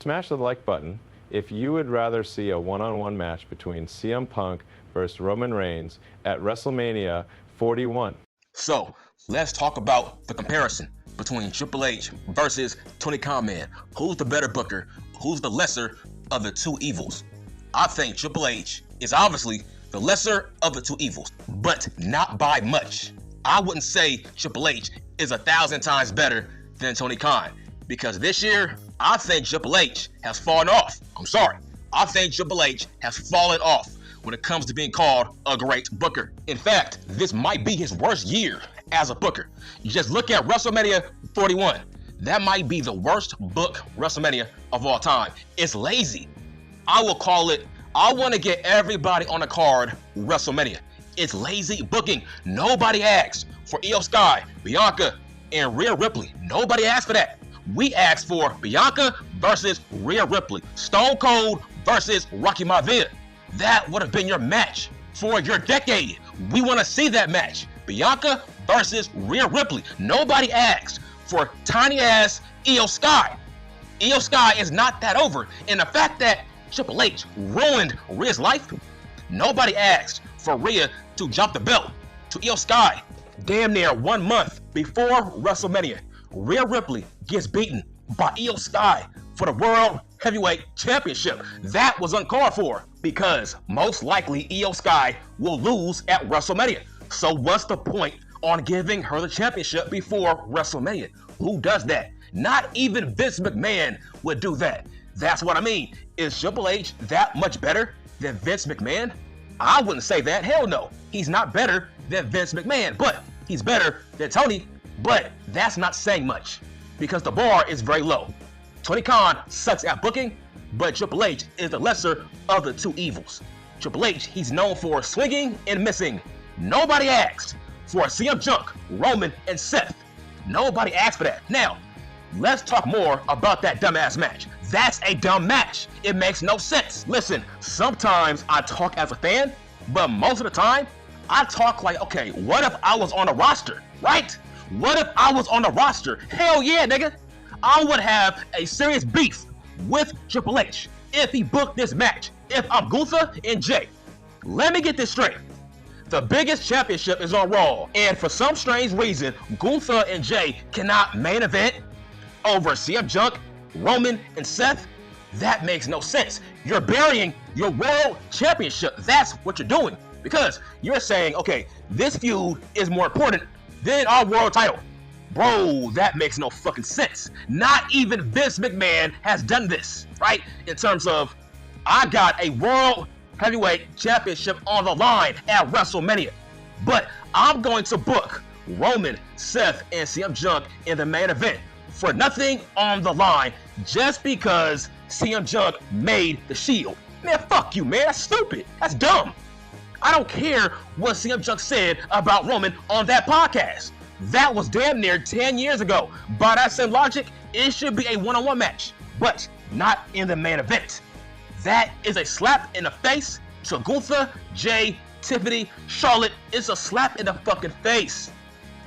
Smash the like button if you would rather see a one-on-one match between CM Punk versus Roman Reigns at Wrestlemania 41. So, let's talk about the comparison between Triple H versus Tony Khan Man. Who's the better booker? Who's the lesser of the two evils? I think Triple H is obviously the lesser of the two evils, but not by much. I wouldn't say Triple H is 1,000 times better than Tony Khan, because this year, I think Triple H has fallen off. I'm sorry. I think Triple H has fallen off when it comes to being called a great booker. In fact, this might be his worst year as a booker. You just look at WrestleMania 41. That might be the worst book WrestleMania of all time. It's lazy. I will call it, I want to get everybody on the card WrestleMania. It's lazy booking. Nobody asked for Io Sky, Bianca, and Rhea Ripley. Nobody asked for that. We asked for Bianca versus Rhea Ripley. Stone Cold versus Rocky Maivia. That would have been your match for your decade. We want to see that match. Bianca versus Rhea Ripley. Nobody asked for tiny ass Io Sky. Io Sky is not that over. And the fact that Triple H ruined Rhea's life, nobody asked for Rhea to jump the belt to Io Sky damn near 1 month before WrestleMania. Rhea Ripley gets beaten by Io Sky for the World Heavyweight Championship. That was uncalled for because most likely Io Sky will lose at WrestleMania. So what's the point on giving her the championship before WrestleMania? Who does that? Not even Vince McMahon would do that. That's what I mean. Is Triple H that much better than Vince McMahon? I wouldn't say that. Hell no. He's not better than Vince McMahon, but he's better than Tony. But that's not saying much because the bar is very low. Tony Khan sucks at booking, but Triple H is the lesser of the two evils. Triple H, he's known for swinging and missing. Nobody asked for CM Punk, Roman, and Seth. Nobody asked for that. Now, let's talk more about that dumbass match. That's a dumb match. It makes no sense. Listen, sometimes I talk as a fan, but most of the time, I talk like, okay, what if I was on a roster, right? What if I was on the roster? Hell yeah, nigga. I would have a serious beef with Triple H if he booked this match. If I'm Gunther and Jay. Let me get this straight. The biggest championship is on Raw, and for some strange reason, Gunther and Jay cannot main event over CM Punk, Roman, and Seth. That makes no sense. You're burying your world championship. That's what you're doing. Because you're saying, okay, this feud is more important than our world title. Bro, that makes no fucking sense. Not even Vince McMahon has done this, right? In terms of, I got a world heavyweight championship on the line at WrestleMania, but I'm going to book Roman, Seth, and CM Punk in the main event for nothing on the line just because CM Punk made the Shield. Man, fuck you, man. That's stupid. That's dumb. I don't care what CM Punk said about Roman on that podcast. That was damn near 10 years ago. By that same logic, it should be a one-on-one match, but not in the main event. That is a slap in the face to Gunther, Jay, Tiffany, Charlotte. It's a slap in the fucking face.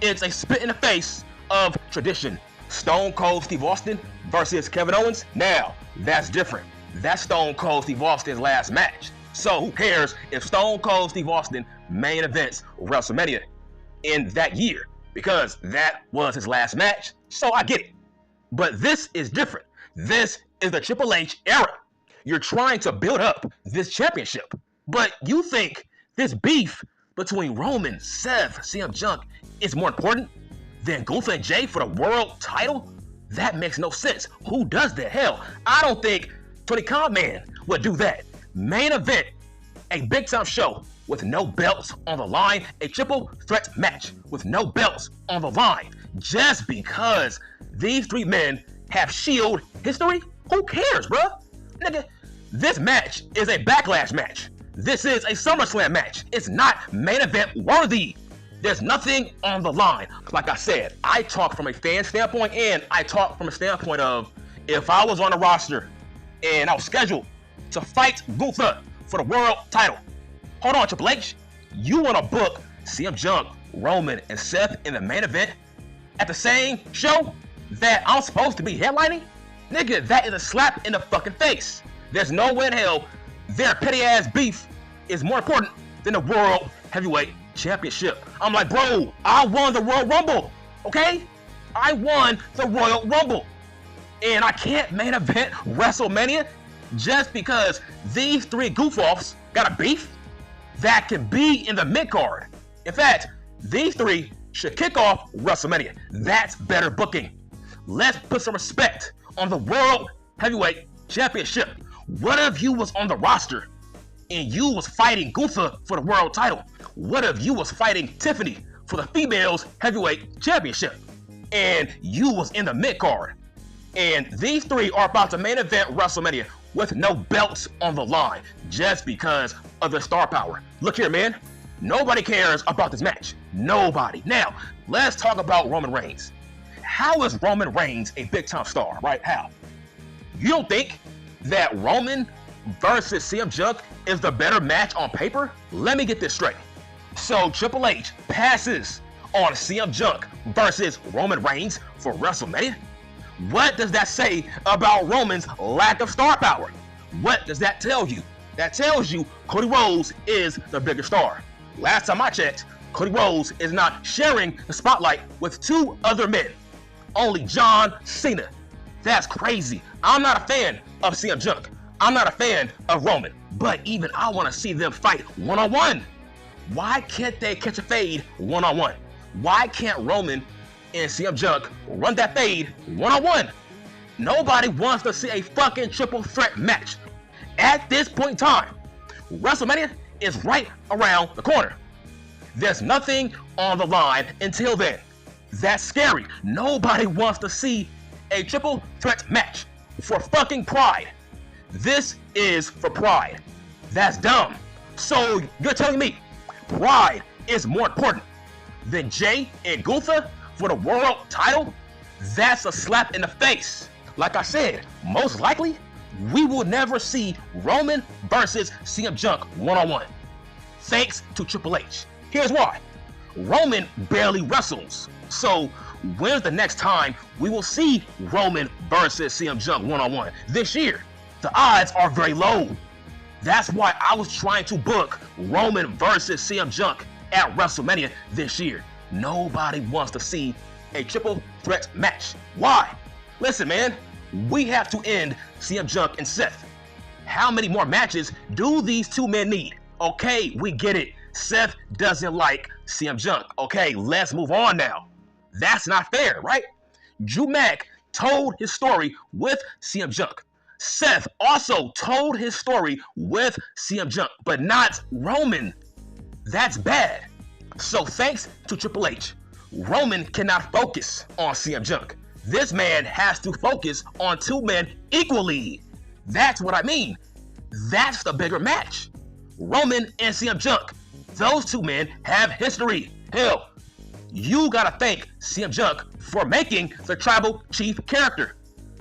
It's a spit in the face of tradition. Stone Cold Steve Austin versus Kevin Owens. Now, that's different. That's Stone Cold Steve Austin's last match. So who cares if Stone Cold Steve Austin main events WrestleMania in that year? Because that was his last match. So I get it. But this is different. This is the Triple H era. You're trying to build up this championship. But you think this beef between Roman, Seth, CM Punk is more important than Gunther and Jay for the world title? That makes no sense. Who does that? Hell, I don't think Tony Khan Man would do that. Main event, a big time show with no belts on the line, a triple threat match with no belts on the line. Just because these three men have Shield history? Who cares, bruh? Nigga, this match is a Backlash match. This is a SummerSlam match. It's not main event worthy. There's nothing on the line. Like I said, I talk from a fan standpoint and I talk from a standpoint of if I was on the roster and I was scheduled to fight Gunther for the world title. Hold on, Triple H. You want to book CM Punk, Roman, and Seth in the main event at the same show that I'm supposed to be headlining? Nigga, that is a slap in the fucking face. There's no way in hell their petty ass beef is more important than the World Heavyweight Championship. I'm like, bro, I won the Royal Rumble, okay? I won the Royal Rumble. And I can't main event WrestleMania just because these three goof-offs got a beef that can be in the mid-card. In fact, these three should kick off WrestleMania. That's better booking. Let's put some respect on the World Heavyweight Championship. What if you was on the roster and you was fighting Gunther for the world title? What if you was fighting Tiffany for the Females Heavyweight Championship? And you was in the mid-card. And these three are about to main event WrestleMania with no belts on the line just because of the star power. Look here, man. Nobody cares about this match. Nobody. Now, let's talk about Roman Reigns. How is Roman Reigns a big-time star, right? How? You don't think that Roman versus CM Punk is the better match on paper? Let me get this straight. So Triple H passes on CM Punk versus Roman Reigns for WrestleMania? What does that say about Roman's lack of star power? What does that tell you? That tells you Cody Rhodes is the bigger star. Last time I checked, Cody Rhodes is not sharing the spotlight with two other men. Only John Cena. That's crazy. I'm not a fan of CM Punk. I'm not a fan of Roman. But even I want to see them fight one-on-one. Why can't they catch a fade one-on-one? Why can't Roman and CM Punk run that fade one-on-one? Nobody wants to see a fucking triple threat match. At this point in time, WrestleMania is right around the corner. There's nothing on the line until then. That's scary. Nobody wants to see a triple threat match for fucking pride. This is for pride. That's dumb. So you're telling me pride is more important than Jay and Gunther for the world title? That's a slap in the face. Like I said, most likely, we will never see Roman versus CM Punk one-on-one. Thanks to Triple H. Here's why. Roman barely wrestles. So when's the next time we will see Roman versus CM Punk one-on-one? This year. The odds are very low. That's why I was trying to book Roman versus CM Punk at WrestleMania this year. Nobody wants to see a triple threat match. Why? Listen, man, we have to end CM Punk and Seth. How many more matches do these two men need? Okay, we get it. Seth doesn't like CM Punk. Okay, let's move on now. That's not fair, right? Drew Mack told his story with CM Punk. Seth also told his story with CM Punk, but not Roman. That's bad. So thanks to Triple H, Roman cannot focus on CM Punk. This man has to focus on two men equally. That's what I mean. That's the bigger match. Roman and CM Punk. Those two men have history. Hell, you gotta thank CM Punk for making the tribal chief character,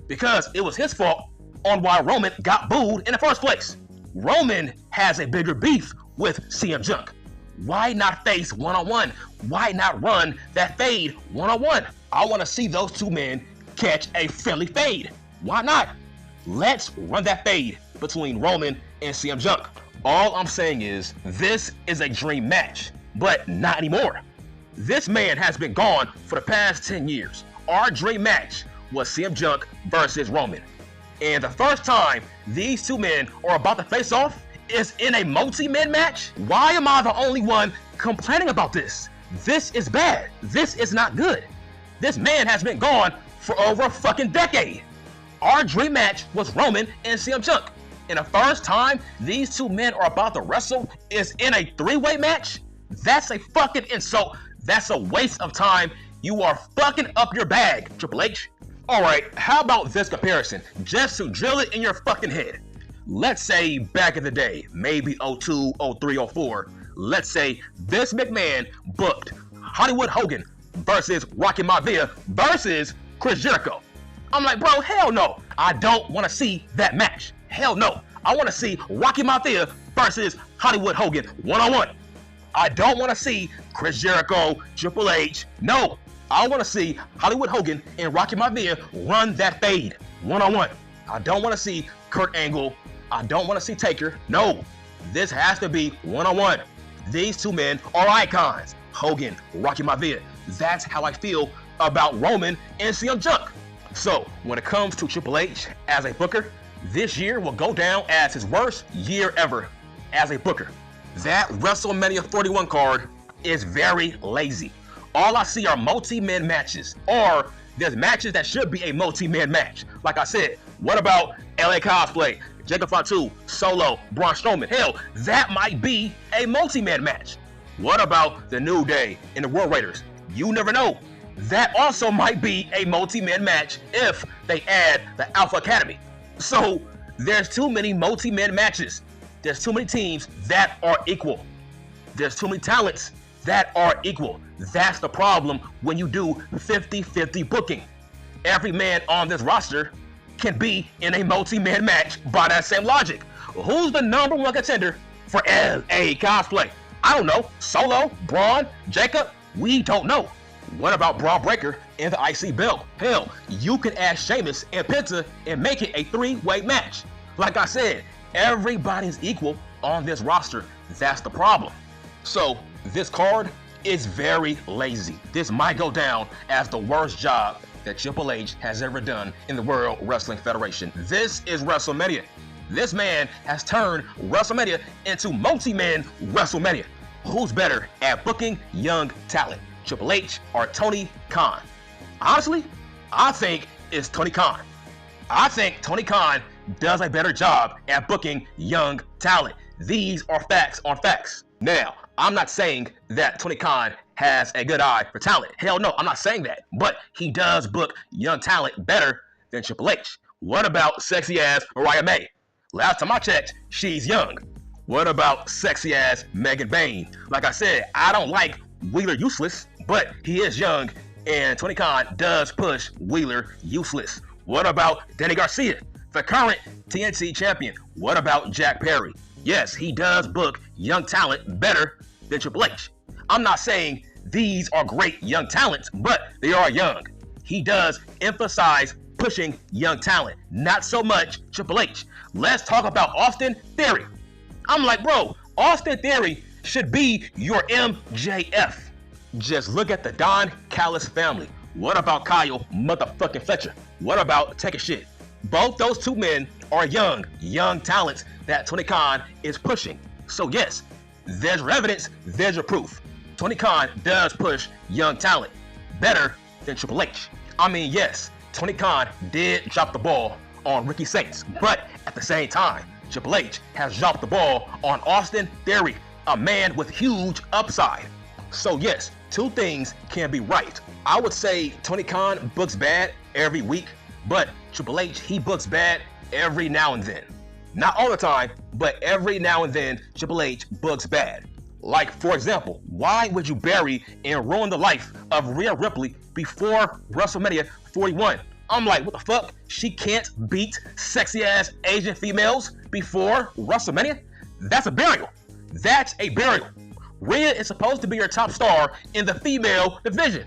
because it was his fault on why Roman got booed in the first place. Roman has a bigger beef with CM Punk. Why not face one-on-one? Why not run that fade one-on-one? I want to see those two men catch a friendly fade. Why not? Let's run that fade between Roman and CM Punk. All I'm saying is this is a dream match, but not anymore. This man has been gone for the past 10 years. Our dream match was CM Punk versus Roman. And the first time these two men are about to face off is in a multi-man match? Why am I the only one complaining about this? This is bad. This is not good. This man has been gone for over a fucking decade. Our dream match was Roman and CM Punk. And the first time these two men are about to wrestle is in a three-way match? That's a fucking insult. That's a waste of time. You are fucking up your bag, Triple H. Alright, how about this comparison? Just to drill it in your fucking head. Let's say back in the day, maybe 02, 03, 04, let's say Vince McMahon booked Hollywood Hogan versus Rocky Maivia versus Chris Jericho. I'm like, bro, hell no. I don't want to see that match. Hell no. I want to see Rocky Maivia versus Hollywood Hogan one-on-one. I don't want to see Chris Jericho, Triple H. No. I want to see Hollywood Hogan and Rocky Maivia run that fade. one-on-one. I don't want to see Kurt Angle. I don't want to see Taker. No, this has to be one-on-one. These two men are icons. Hogan, Rocky Maivia. That's how I feel about Roman and CM Punk. So when it comes to Triple H as a booker, this year will go down as his worst year ever as a booker. That WrestleMania 41 card is very lazy. All I see are multi-man matches, or there's matches that should be a multi-man match. Like I said, what about LA Cosplay, Jacob Fatu, Solo, Braun Strowman? Hell, that might be a multi-man match. What about the New Day and the World Raiders? You never know. That also might be a multi-man match if they add the Alpha Academy. So there's too many multi-man matches. There's too many teams that are equal. There's too many talents that are equal. That's the problem when you do 50-50 booking. Every man on this roster can be in a multi-man match by that same logic. Who's the number one contender for LA Cosplay? I don't know. Solo, Braun, Jacob? We don't know. What about Braun Breaker and the IC belt? Hell, you can add Sheamus and Penta and make it a three-way match. Like I said, everybody's equal on this roster. That's the problem. So this card is very lazy. This might go down as the worst job that Triple H has ever done in the World Wrestling Federation. This is WrestleMania. This man has turned WrestleMania into multi-man WrestleMania. Who's better at booking young talent, Triple H or Tony Khan? Honestly, I think it's Tony Khan. I think Tony Khan does a better job at booking young talent. These are facts on facts. Now, I'm not saying that Tony Khan has a good eye for talent. Hell no, I'm not saying that. But he does book young talent better than Triple H. What about sexy ass Mariah May? Last time I checked, she's young. What about sexy ass Megan Bayne? Like I said, I don't like Wheeler Useless, but he is young, and Tony Khan does push Wheeler Useless. What about Danny Garcia, the current TNT champion? What about Jack Perry? Yes, he does book young talent better than Triple H. I'm not saying these are great young talents, but they are young. He does emphasize pushing young talent, not so much Triple H. Let's talk about Austin Theory. I'm like, bro, Austin Theory should be your MJF. Just look at the Don Callis family. What about Kyle motherfucking Fletcher? What about Take a Shit? Both those two men are young talents that Tony Khan is pushing. So yes, there's your evidence, there's your proof. Tony Khan does push young talent better than Triple H. I mean, yes, Tony Khan did drop the ball on Ricky Saints, but at the same time, Triple H has dropped the ball on Austin Theory, a man with huge upside. So yes, two things can be right. I would say Tony Khan books bad every week, but Triple H, he books bad every now and then. Not all the time, but every now and then, Triple H books bad. Like, for example, why would you bury and ruin the life of Rhea Ripley before WrestleMania 41? I'm like, what the fuck? She can't beat sexy-ass Asian females before WrestleMania? That's a burial. That's a burial. Rhea is supposed to be your top star in the female division,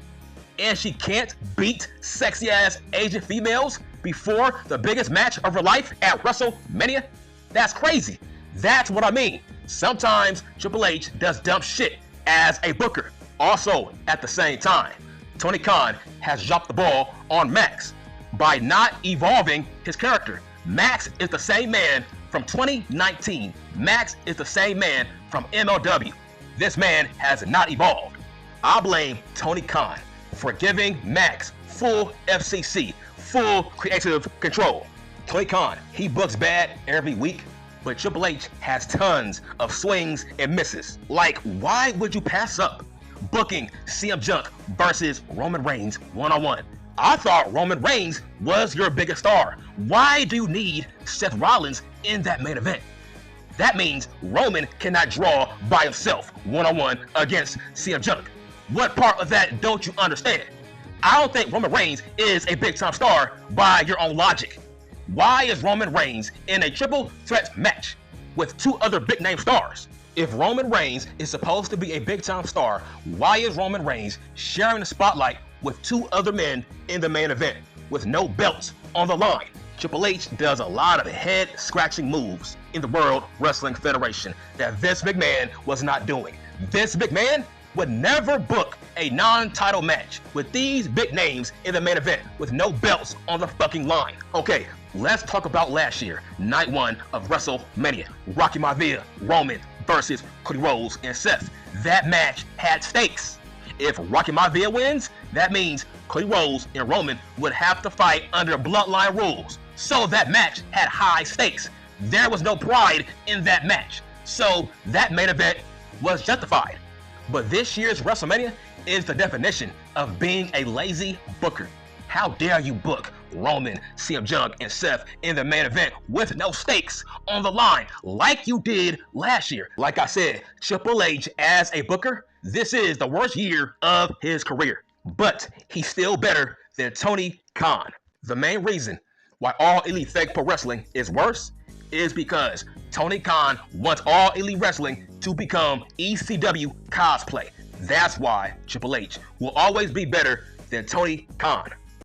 and she can't beat sexy-ass Asian females before the biggest match of her life at WrestleMania? That's crazy. That's what I mean. Sometimes Triple H does dumb shit as a booker. Also, at the same time, Tony Khan has dropped the ball on Max by not evolving his character. Max is the same man from 2019. Max is the same man from MLW. This man has not evolved. I blame Tony Khan for giving Max full FCC, full creative control. Tony Khan, he books bad every week, but Triple H has tons of swings and misses. Like, why would you pass up booking CM Punk versus Roman Reigns one-on-one? I thought Roman Reigns was your biggest star. Why do you need Seth Rollins in that main event? That means Roman cannot draw by himself one-on-one against CM Punk. What part of that don't you understand? I don't think Roman Reigns is a big-time star by your own logic. Why is Roman Reigns in a triple threat match with two other big-name stars? If Roman Reigns is supposed to be a big-time star, why is Roman Reigns sharing the spotlight with two other men in the main event with no belts on the line? Triple H does a lot of head-scratching moves in the World Wrestling Federation that Vince McMahon was not doing. Vince McMahon would never book a non-title match with these big names in the main event with no belts on the fucking line. Okay, let's talk about last year, night one of WrestleMania. Rocky Maivia, Roman versus Cody Rhodes and Seth. That match had stakes. If Rocky Maivia wins, that means Cody Rhodes and Roman would have to fight under bloodline rules. So that match had high stakes. There was no pride in that match. So that main event was justified. But this year's WrestleMania is the definition of being a lazy booker. How dare you book Roman, CM Punk, and Seth in the main event with no stakes on the line like you did last year. Like I said, Triple H as a booker, this is the worst year of his career. But he's still better than Tony Khan. The main reason why All Elite Fake Pro Wrestling is worse is because Tony Khan wants All Elite Wrestling to become ECW cosplay. That's why Triple H will always be better than Tony Khan.